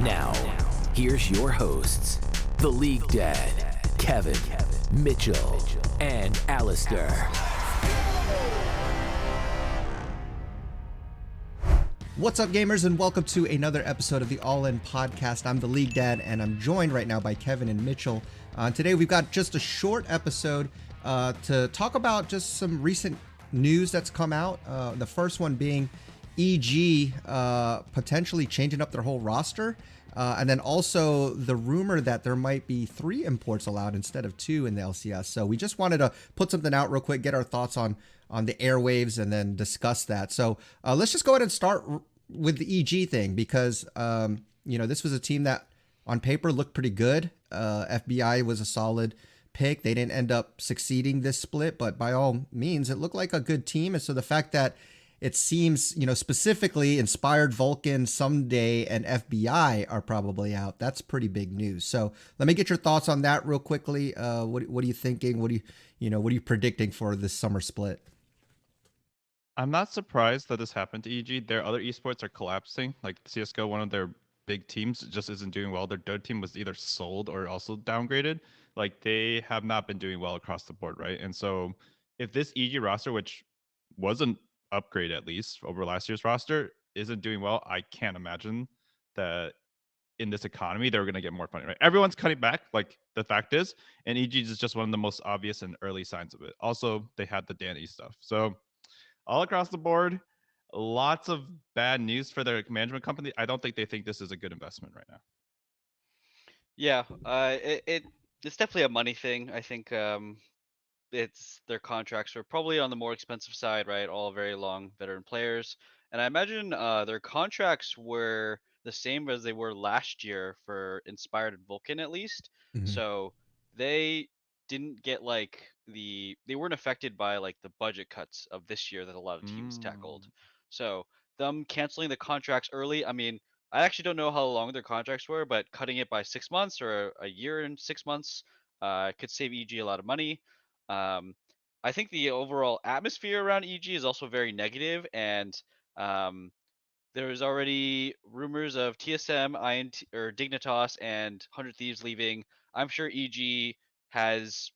Now, here's your hosts, the League Dad, Kevin, Mitchell, and Alistair. What's up, gamers, and welcome to another episode of the All In Podcast. I'm the League Dad, and I'm joined right now by Kevin and Mitchell. Today, we've got just a short episode to talk about just some recent news that's come out. The first one being EG potentially changing up their whole roster. And then also the rumor that there might be 3 imports allowed instead of 2 in the LCS. So we just wanted to put something out real quick, get our thoughts on the airwaves, and then discuss that. So let's just go ahead and start with the EG thing, because this was a team that on paper looked pretty good. FBI was a solid pick. They didn't end up succeeding this split, but by all means, it looked like a good team. And so the fact that it seems, specifically Inspired, Vulcan, Someday, and FBI are probably out, that's pretty big news. So let me get your thoughts on that real quickly. What are you thinking? What are you predicting for this summer split? I'm not surprised that this happened to EG. Their other esports are collapsing. Like CSGO, one of their big teams, just isn't doing well. Their third team was either sold or also downgraded. Like, they have not been doing well across the board, right? And so if this EG roster, which was an upgrade at least over last year's roster, isn't doing well, I can't imagine that in this economy they're going to get more funding, right? Everyone's cutting back, like the fact is, and EG is just one of the most obvious and early signs of it. Also, they had the Danny stuff. So all across the board, lots of bad news for their management company. I don't think they think this is a good investment right now. Yeah, it's definitely a money thing. I think it's their contracts were probably on the more expensive side, right? All very long veteran players, and I imagine their contracts were the same as they were last year for Inspired and Vulcan, at least. Mhm. So they didn't get they weren't affected by like the budget cuts of this year that a lot of teams tackled. So them canceling the contracts early, I mean, I actually don't know how long their contracts were, but cutting it by 6 months or a year and 6 months could save EG a lot of money. I think the overall atmosphere around EG is also very negative, and um, there's already rumors of TSM, INT, or Dignitas, and 100 Thieves leaving. I'm sure EG has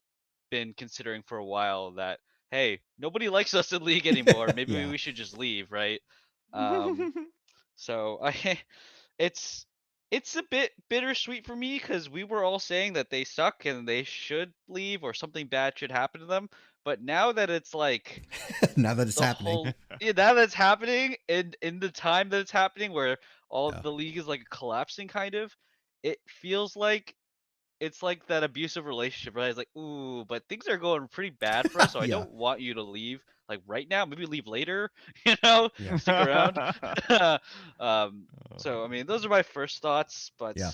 been considering for a while that, hey, nobody likes us in League anymore. Maybe Yeah. we should just leave, right? So it's it's a bit bittersweet for me because we were all saying that they suck and they should leave or something bad should happen to them. But now that it's like Now that it's the happening. now that's happening, and in the time that it's happening, where all Yeah. the league is like collapsing, kind of, it feels like it's like that abusive relationship, right? It's like, ooh, but things are going pretty bad for us, so I Yeah. don't want you to leave like right now. Maybe leave later, Yeah. stick around. So I mean, those are my first thoughts, but Yeah.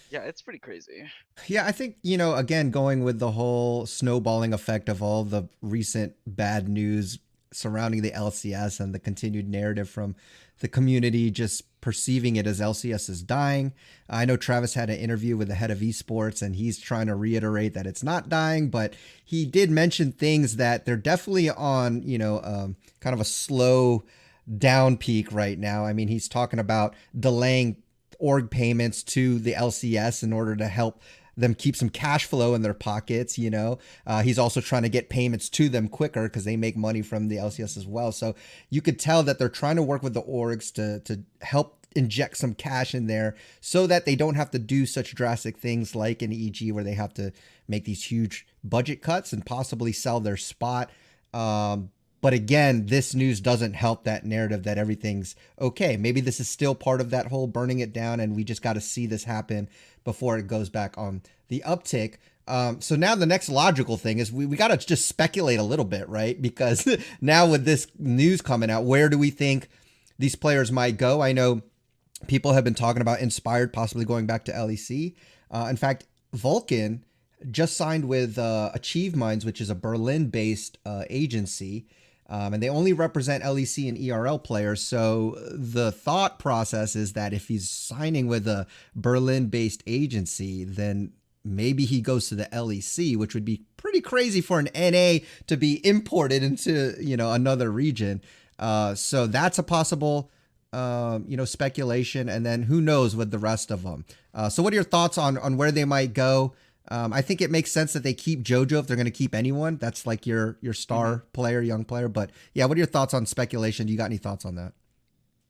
yeah, it's pretty crazy. Yeah, I think, again, going with the whole snowballing effect of all the recent bad news surrounding the LCS and the continued narrative from the community just perceiving it as LCS is dying. I know Travis had an interview with the head of esports, and he's trying to reiterate that it's not dying, but he did mention things that they're definitely on, kind of a slow down peak right now. I mean, he's talking about delaying org payments to the LCS in order to help them keep some cash flow in their pockets. He's also trying to get payments to them quicker because they make money from the LCS as well. So you could tell that they're trying to work with the orgs to help inject some cash in there so that they don't have to do such drastic things like in EG where they have to make these huge budget cuts and possibly sell their spot. But again, this news doesn't help that narrative that everything's okay. Maybe this is still part of that whole burning it down, and we just got to see this happen before it goes back on the uptick. So now the next logical thing is we got to just speculate a little bit, right? Because now with this news coming out, where do we think these players might go? I know people have been talking about Inspired possibly going back to LEC. In fact, Vulcan just signed with Achieve Minds, which is a Berlin-based agency. And they only represent LEC and ERL players. So the thought process is that if he's signing with a Berlin-based agency, then maybe he goes to the LEC, which would be pretty crazy for an NA to be imported into, another region. So that's a possible speculation, and then who knows with the rest of them. So, what are your thoughts on where they might go? I think it makes sense that they keep JoJo if they're going to keep anyone. That's like your star player, young player. But yeah, what are your thoughts on speculation? Do you got any thoughts on that?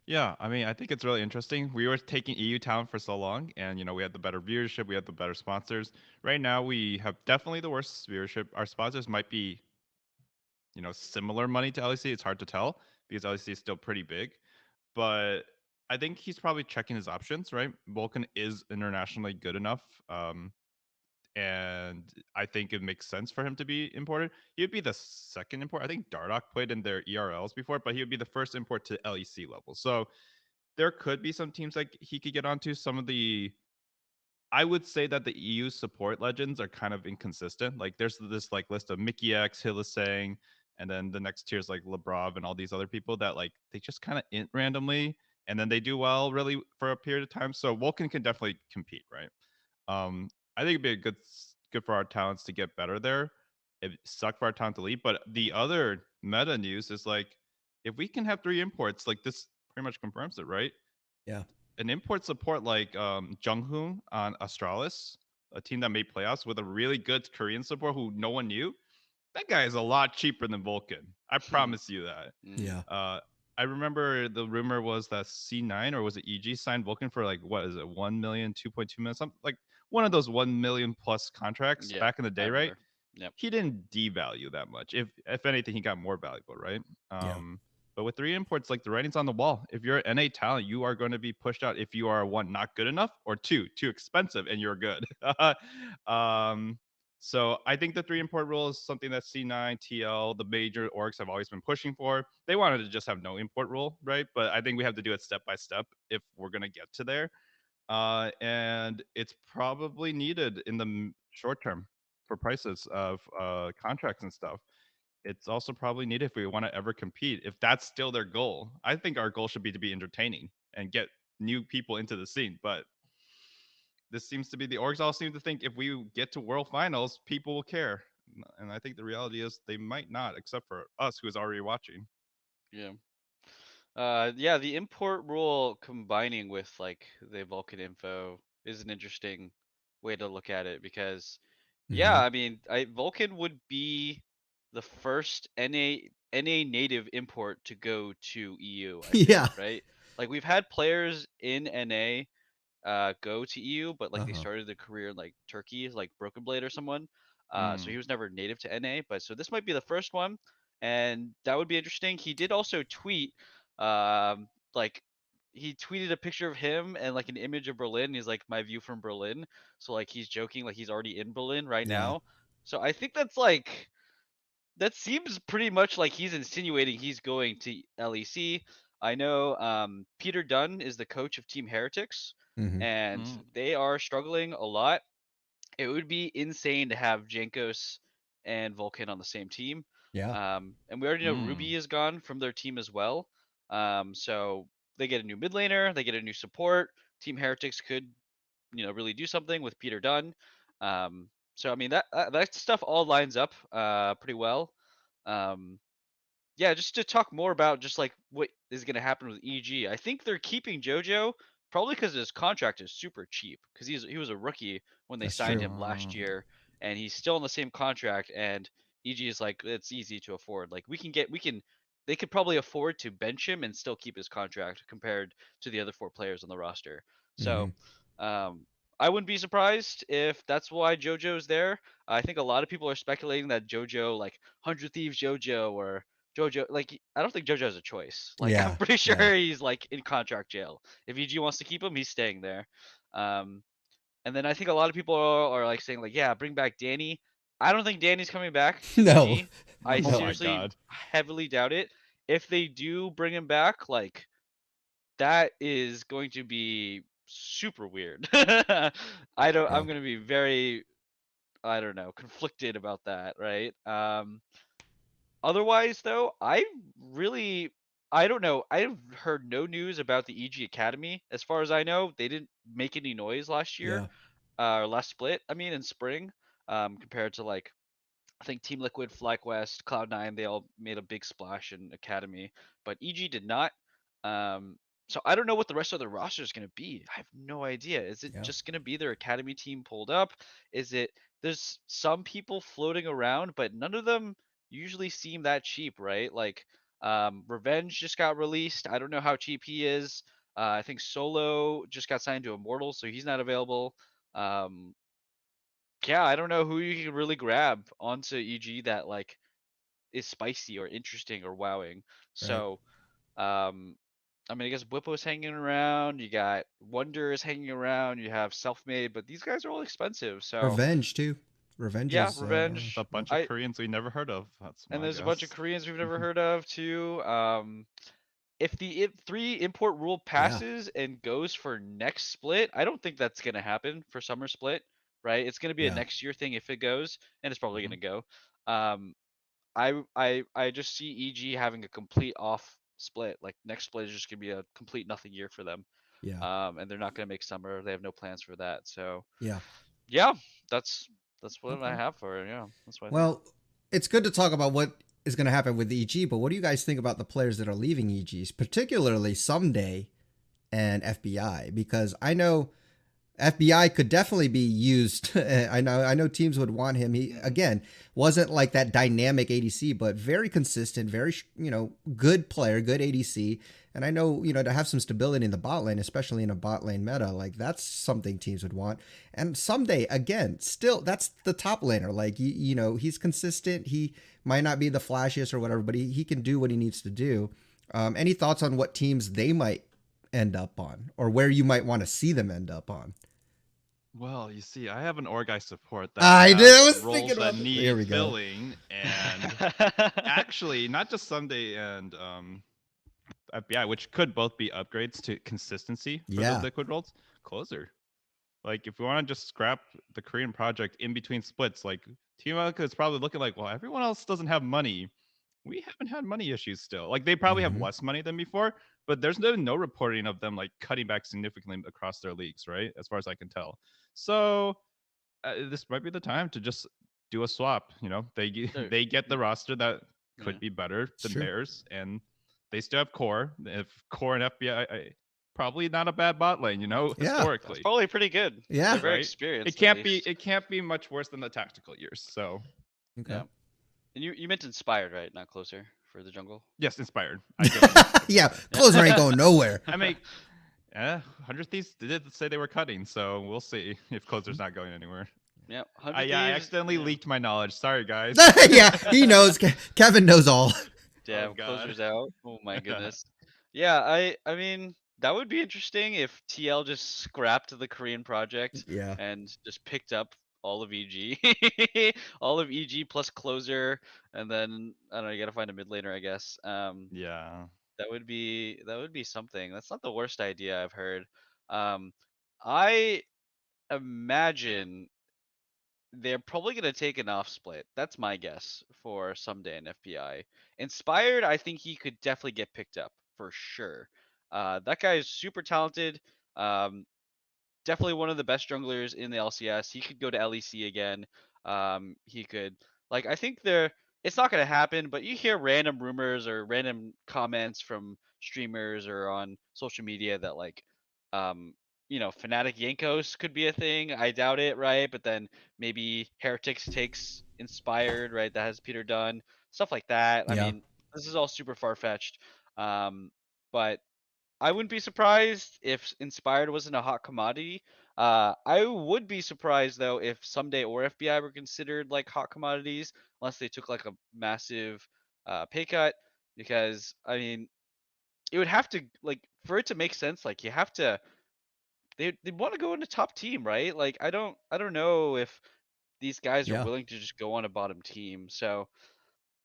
Yeah, I mean, I think it's really interesting. We were taking EU talent for so long, and we had the better viewership, we had the better sponsors. Right now, we have definitely the worst viewership. Our sponsors might be, similar money to LEC. It's hard to tell because LEC is still pretty big, but I think he's probably checking his options. Right, Vulcan is internationally good enough, and I think it makes sense for him to be imported. He would be the second import. I think Dardoch played in their ERLs before, but he would be the first import to LEC level. So there could be some teams like he could get onto. Some of the I would say that the EU support legends are kind of inconsistent. Like there's this like list of Mickey X, Hillisang, and then the next tier is like Lebrov and all these other people that like they just kind of int randomly and then they do well really for a period of time. So Vulcan can definitely compete, right? I think it'd be a good for our talents to get better there. It sucked for our talent to leave, but the other meta news is like if we can have 3 imports, like this pretty much confirms it, right? Yeah. An import support like Junghoon on Astralis, a team that made playoffs with a really good Korean support who no one knew. That guy is a lot cheaper than Vulcan. I promise you that. Yeah. I remember the rumor was that C9 or was it EG signed Vulcan for like what is it 1 million, 2.2 million, something like one of those 1 million plus contracts Yeah, back in the I day, right? remember. Yep. He didn't devalue that much. If anything, he got more valuable, right? Yeah. But with 3 imports, like the writing's on the wall. If you're an NA talent, you are going to be pushed out if you are one, not good enough, or two, too expensive and you're good. um, so I think the 3 import rule is something that C9, TL, the major orgs have always been pushing for. They wanted to just have no import rule, right? But I think we have to do it step by step if we're going to get to there. And it's probably needed in the short term for prices of contracts and stuff. It's also probably needed if we want to ever compete. If that's still their goal, I think our goal should be to be entertaining and get new people into the scene. But this seems to be the orgs all seem to think if we get to world finals, people will care. And I think the reality is they might not, except for us who's already watching. Yeah. Yeah, the import rule combining with like the Vulcan info is an interesting way to look at it because yeah, I mean, Vulcan would be the first NA native import to go to EU, I think, Yeah. right? Like we've had players in NA go to EU, but like they Uh-huh. started their career in like Turkey, like Broken Blade or someone. So he Mm. was never native to NA, but so this might be the first one, and that would be interesting. He did also tweet, like he tweeted a picture of him and like an image of Berlin. He's like my view from Berlin, so like he's joking like he's already in Berlin right Yeah. now. So I think that's like that seems pretty much like he's insinuating he's going to LEC. I know Peter Dunn is the coach of Team Heretics, and Mm. they are struggling a lot. It would be insane to have Jankos and Vulcan on the same team. Yeah. And we already know Mm. Ruby is gone from their team as well. So they get a new mid laner, they get a new support. Team Heretics could, really do something with Peter Dunn. So I mean that stuff all lines up pretty well. Um, yeah, just to talk more about just like what is going to happen with EG. I think they're keeping JoJo probably because his contract is super cheap because he was a rookie when they That's signed true. him last year, and he's still on the same contract. And EG is like it's easy to afford. Like they could probably afford to bench him and still keep his contract compared to the other 4 players on the roster. So, um, I wouldn't be surprised if that's why JoJo's there. I think a lot of people are speculating that JoJo, like 100 Thieves JoJo or JoJo, like I don't think JoJo has a choice. Like I'm Yeah. pretty sure Yeah. he's like in contract jail. If EG wants to keep him, he's staying there. Um, and then I think a lot of people are like saying like, yeah, bring back Danny. I don't think Danny's coming back to No. EG. I Oh No. my seriously god. heavily doubt it. If they do bring him back, like that is going to be super weird. Yeah. I'm gonna be very, I don't know, conflicted about that, right? Otherwise, though, I don't know. I've heard no news about the EG Academy. As far as I know, they didn't make any noise last year, Yeah. or last split. I mean, in spring, compared to like I think Team Liquid, FlyQuest, Cloud9, they all made a big splash in Academy, but EG did not. So I don't know what the rest of the roster is going to be. I have no idea. Is it Yeah. just going to be their academy team pulled up? Is it there's some people floating around, but none of them usually seem that cheap, right? Like Revenge just got released. I don't know how cheap he is. I think Solo just got signed to Immortal, so he's not available. Um, yeah, I don't know who you can really grab onto EG that like is spicy or interesting or wowing. Right. So I mean, I guess Whippo's hanging around. You got Wonder is hanging around. You have Selfmade, but these guys are all expensive. So Revenge too. Revenge yeah, is It's a Revenge. bunch of I Koreans we never heard of. That's and my there's a bunch of guess. Koreans we've never heard of too. If the three import rule yeah. passes and goes for next split, I don't think that's gonna happen for summer split, right? It's gonna be a Yeah. next year thing if it goes, and it's probably Mhm. gonna go. Um, I just see EG having a complete off split. Like next split is just gonna be a complete nothing year for them. Yeah. And they're not gonna make summer. They have no plans for that. So Yeah. yeah, that's that's what I Okay. have for it. Yeah, that's what I think. Well, it's good to talk about what is going to happen with EG, but what do you guys think about the players that are leaving EGs, particularly Someday and FBI? Because I know FBI could definitely be used. I know teams would want him. He again wasn't like that dynamic ADC, but very consistent, very good player, good ADC. And I know to have some stability in the bot lane, especially in a bot lane meta, like that's something teams would want. And Someday again, still that's the top laner. Like he's consistent. He might not be the flashiest or whatever, but he can do what he needs to do. Any thoughts on what teams they might end up on, or where you might want to see them end up on? Well, you see, I have an org I support that I did. I was has roles thinking that about this. Here need we go. filling, and actually, not just Sunday and FBI, which could both be upgrades to consistency for the Yeah. liquid roles. Closer. Like, if we want to just scrap the Korean project in between splits, like Team Alka is probably looking like, well, everyone else doesn't have money. We haven't had money issues still. Like, they probably have Mhm. less money than before, but there's no reporting of them like cutting back significantly across their leagues, right? As far as I can tell. So this might be the time to just do a swap. They Sure. they get the roster that Yeah. could be better than Sure. theirs, and they still have core. If core and FBI, probably not a bad bot lane, Yeah. That's historically, probably pretty good. Yeah. They're very right? experienced It at can't be least. it can't be much worse than the tactical years. So Okay. Yeah. And you meant inspired, right? Not closer for the jungle. yes, inspired. I just meant Yeah. closer. Closer ain't going nowhere. I mean, 100 Thieves did say they were cutting, so we'll see if closer's not going anywhere. Yeah. I 100 yeah, I Thieves. accidentally Yeah. leaked my knowledge. Sorry, guys. Yeah. He knows. Kevin knows all. Damn, Oh, God. closer's out. Oh my goodness. Yeah, I mean that would be interesting if TL just scrapped the Korean project Yeah. and just picked up all of EG. All of EG plus closer, and then I don't know, you gotta find a mid laner, I guess. Yeah. That would be something. That's not the worst idea I've heard. I imagine they're probably going to take an off split. That's my guess for someday in FPI. Inspired, I think he could definitely get picked up for sure. That guy is super talented. Um, Definitely one of the best junglers in the LCS. He could go to LEC again. He could I think it's not gonna happen, but you hear random rumors or random comments from streamers or on social media that um Fnatic Yankos could be a thing. I doubt it, right? But then maybe Heretics takes Inspired, right? That has Peter Dunn, stuff like that. I Yeah. mean, this is all super far fetched. But I wouldn't be surprised if Inspired wasn't a hot commodity. I would be surprised though if Someday or FBI were considered like hot commodities, unless they took like a massive pay cut. Because I mean, it would have to for it to make sense. Like you have to, they want to go into top team, right? Like I don't know if these guys are Yeah. willing to just go on a bottom team. So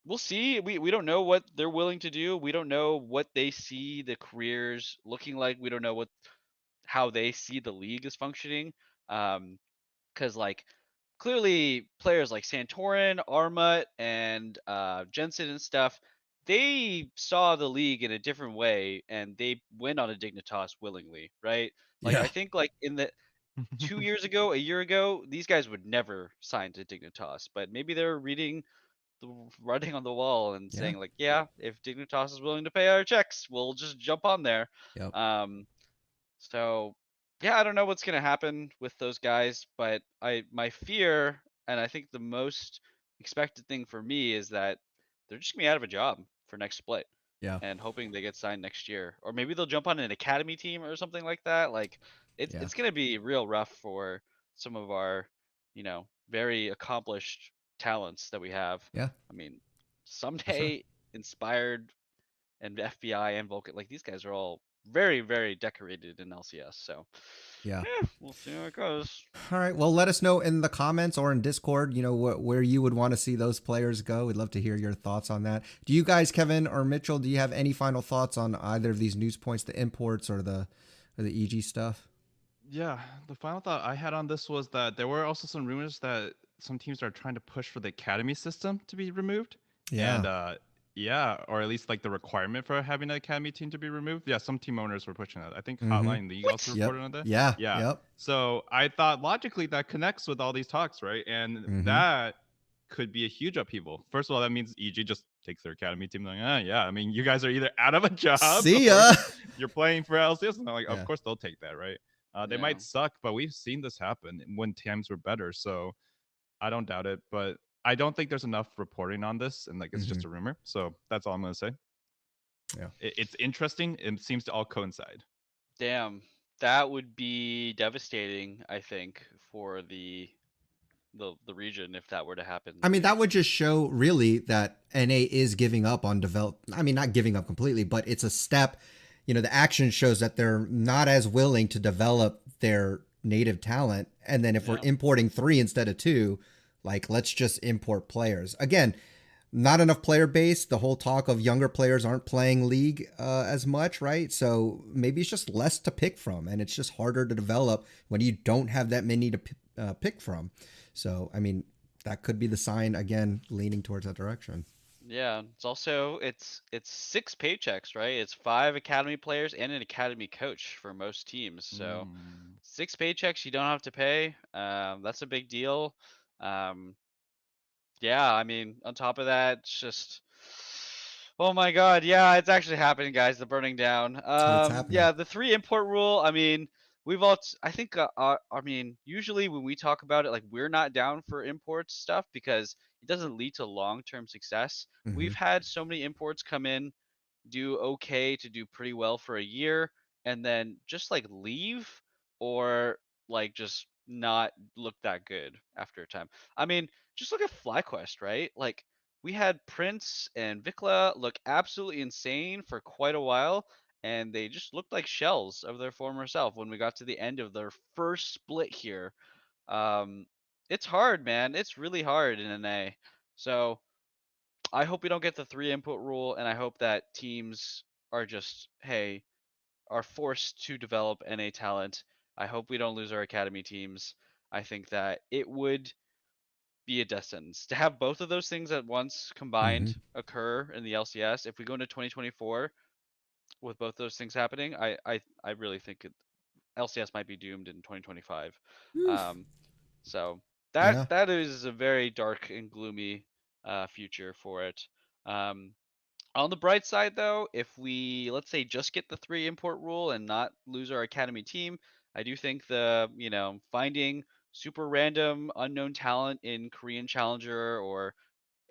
we'll see. We don't know what they're willing to do. We don't know what they see the careers looking like. We don't know how they see the league is functioning. Because clearly players like Santorin, Armut, and Jensen and stuff, they saw the league in a different way and they went on a Dignitas willingly, right? Like Yeah. I think in the 2 years ago, a year ago, these guys would never sign to Dignitas, but maybe they're reading the writing on the wall and Yeah. saying like, yeah, if Dignitas is willing to pay our checks, we'll just jump on there. Yep. So yeah, I don't know what's gonna happen with those guys, but my fear, and I think the most expected thing for me is that they're just gonna be out of a job for next split, Yeah. and hoping they get signed next year, or maybe they'll jump on an academy team or something like that. Like Yeah. it's gonna be real rough for some of our, very accomplished talents that we have. Yeah. I mean, For sure. someday Inspired and FBI and Vulcan, like these guys are all very, very decorated in LCS. So Yeah. yeah, we'll see how it goes. All right. Well, let us know in the comments or in Discord, where you would want to see those players go. We'd love to hear your thoughts on that. Do you guys, Kevin or Mitchell, do you have any final thoughts on either of these news points, the imports or the EG stuff? Yeah, the final thought I had on this was that there were also some rumors that some teams are trying to push for the academy system to be removed. Yeah. And yeah, or at least like the requirement for having an academy team to be removed. Yeah, some team owners were pushing that. I think Mm-hmm. Hotline League also Yep. reported on that. Yeah. Yeah. Yep. So I thought logically that connects with all these talks, right? And Mhm. that could be a huge upheaval. First of all, that means EG just takes their academy team like, yeah, I mean, you guys are either out of a job See or ya. you're playing for LCS. And I'm like, Yeah. of course they'll take that, right? They Yeah. might suck, but we've seen this happen when times were better. So I don't doubt it, but I don't think there's enough reporting on this, and like it's just a rumor. So that's all I'm gonna say. Yeah. It's interesting. It seems to all coincide. Damn, that would be devastating, I think, for the region if that were to happen. I mean, that would just show really that NA is giving up on I mean, not giving up completely, but it's a step. The action shows that they're not as willing to develop their native talent. And then if we're Yeah. importing 3 instead of 2, like, let's just import players. Again, not enough player base. The whole talk of younger players aren't playing League as much, right? So maybe it's just less to pick from, and it's just harder to develop when you don't have that many to pick from. So, I mean, that could be the sign, again, leaning towards that direction. Yeah, it's also it's 6 paychecks, right? It's 5 academy players and an academy coach for most teams. So 6 paychecks you don't have to pay. That's a big deal. Yeah, I mean, on top of that, it's just, oh my God, yeah, it's actually happening, guys. The burning down. It's happening. Yeah, the 3 import rule. I mean, I think, I mean, usually when we talk about it, like we're not down for imports stuff because it doesn't lead to long-term success. We've had so many imports come in, do okay to do pretty well for a year, and then just like leave or like just not look that good after a time. I mean, just look at FlyQuest, right? Like we had Prince and Vikla look absolutely insane for quite a while, and they just looked like shells of their former self when we got to the end of their first split here. It's hard, man. It's really hard in NA. So I hope we don't get the 3 input rule, and I hope that teams are just, hey, are forced to develop NA talent. I hope we don't lose our academy teams. I think that it would be a death sentence to have both of those things at once combined occur in the LCS. If we go into 2024 with both those things happening, I really think LCS might be doomed in 2025. So Yeah. that is a very dark and gloomy future for it. On the bright side, though, if we, let's say, just get the 3 import rule and not lose our academy team, I do think finding super random unknown talent in Korean Challenger or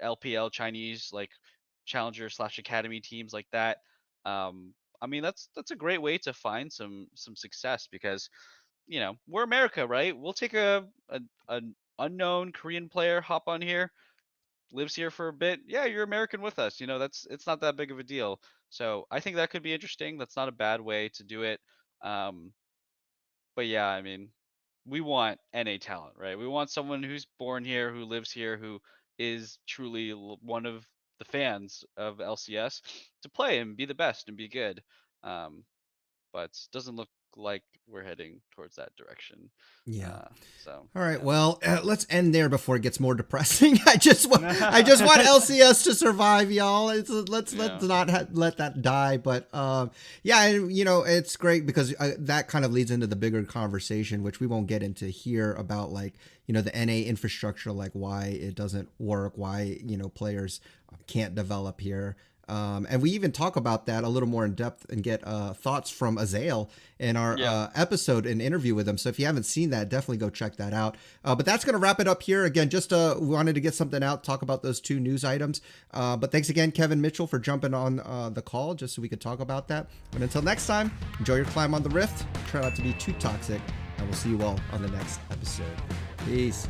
LPL Chinese like Challenger / academy teams like that. I mean that's a great way to find some success because we're America, right? We'll take an unknown Korean player, hop on here, lives here for a bit. Yeah, you're American with us. It's not that big of a deal. So I think that could be interesting. That's not a bad way to do it. Um, but yeah, I mean, we want NA talent, right? We want someone who's born here, who lives here, who is truly one of the fans of LCS to play and be the best and be good. But doesn't look like we're heading towards that direction. Yeah. So. All right. yeah. Well, let's end there before it gets more depressing. I just want LCS to survive, y'all. Let's not let that die. But yeah, and it's great because that kind of leads into the bigger conversation, which we won't get into here, about like the NA infrastructure, like why it doesn't work, why players can't develop here. And we even talk about that a little more in depth and get thoughts from Azael in our episode and interview with him. So if you haven't seen that, definitely go check that out. But that's going to wrap it up here. Again, just wanted to get something out, talk about those 2 news items. But thanks again, Kevin Mitchell, for jumping on the call just so we could talk about that. But until next time, enjoy your climb on the Rift. Try not to be too toxic. And we'll see you all on the next episode. Peace.